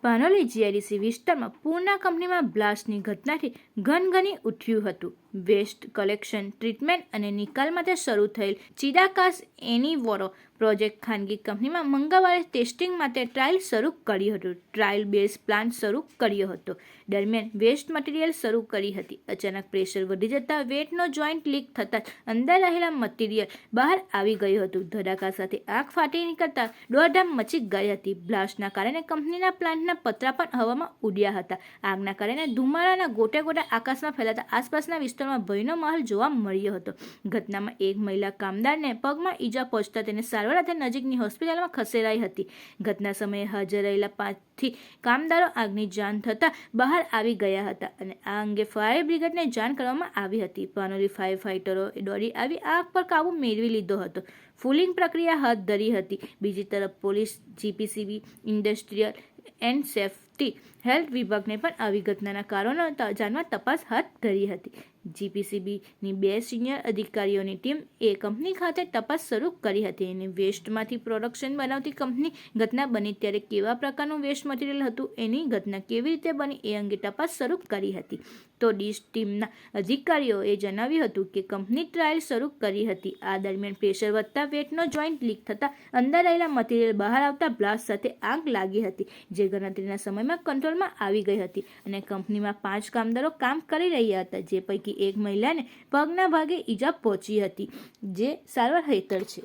Panoli GIDC વિસ્તારમાં પૂર્ણા કંપનીમાં બ્લાસ્ટની ઘટનાથી ગનગની ઉઠ્યું હતું. વેસ્ટ કલેક્શન, ટ્રીટમેન્ટ અને નિકાલ માટે શરૂ થયેલ ચિદાકાસ એનીવોરો પ્રોજેક્ટ ખાનગી કંપનીમાં મંગળવારે ટેસ્ટિંગ માટે ટ્રાયલ શરૂ કર્યું હતું. ટ્રાયલ બેઝ પ્લાન્ટ શરૂ કર્યો હતો. દરમિયાન વેસ્ટ મટીરિયલ શરૂ કરી હતી. અચાનક પ્રેશર વધી જતાં વેટનો જોઈન્ટ લીક થતાં અંદર રહેલા મટીરિયલ બહાર આવી ગયું હતું. ધડાકા સાથે આગ ફાટી નીકળતા દોડધામ મચી ગઈ હતી. બ્લાસ્ટના કારણે કંપનીના પ્લાન્ટના પતરા પણ હવામાં ઉડ્યા હતા. આગના કારણે ધુમાડાના ગોટે ગોટા આકાશમાં ફેલાતા આસપાસના વિસ્તારમાં ભયનો માહોલ જોવા મળ્યો હતો. ઘટનામાં એક મહિલા કામદારને પગમાં ઈજા પહોંચતા તેને સારવાર અર્થે નજીકની હોસ્પિટલમાં ખસેડાઈ હતી. ઘટના સમયે હાજર રહેલા 5થી કામદારો આગની જાણ થતાં બહાર આવી ગયા હતા અને આ અંગે ફાયર બ્રિગેડને જાણ કરવામાં આવી હતી. પાનોલી ફાયર ફાઇટરોએ દોડી આવી આગ પર કાબુ મેળવી લીધો હતો. ફૂલિંગ પ્રક્રિયા હાથ ધરી હતી. બીજી તરફ police, GPCB, industrial and safety health વિભાગને પણ આવી ઘટનાના કારણો જાણવા તપાસ હાથ ધરી હતી. જીપીસીબીની 2 સિનિયર અધિકારીઓની ટીમ એ કંપની ખાતે તપાસ શરૂ કરી હતી અને વેસ્ટમાંથી પ્રોડક્શન બનાવતી કંપની ઘટના બની ત્યારે કેવા પ્રકારનું વેસ્ટ મટીરિયલ હતું, એની ઘટના કેવી રીતે બની એ અંગે તપાસ શરૂ કરી હતી. તો ડીશ ટીમના અધિકારીઓએ જણાવ્યું હતું કે કંપની ટ્રાયલ શરૂ કરી હતી. આ દરમિયાન પ્રેશર વધતા વેટનો જોઈન્ટ લીક થતાં અંદર રહેલા મટીરિયલ બહાર આવતા બ્લાસ્ટ સાથે આગ લાગી હતી, જે ગણતરીના સમયમાં કંટ્રોલમાં આવી ગઈ હતી અને કંપનીમાં 5 કામદારો કામ કરી રહ્યા હતા, જે પૈકી એક મહિલાને પગના ભાગે ઈજા પહોંચી હતી, જે સારવાર હેઠળ છે.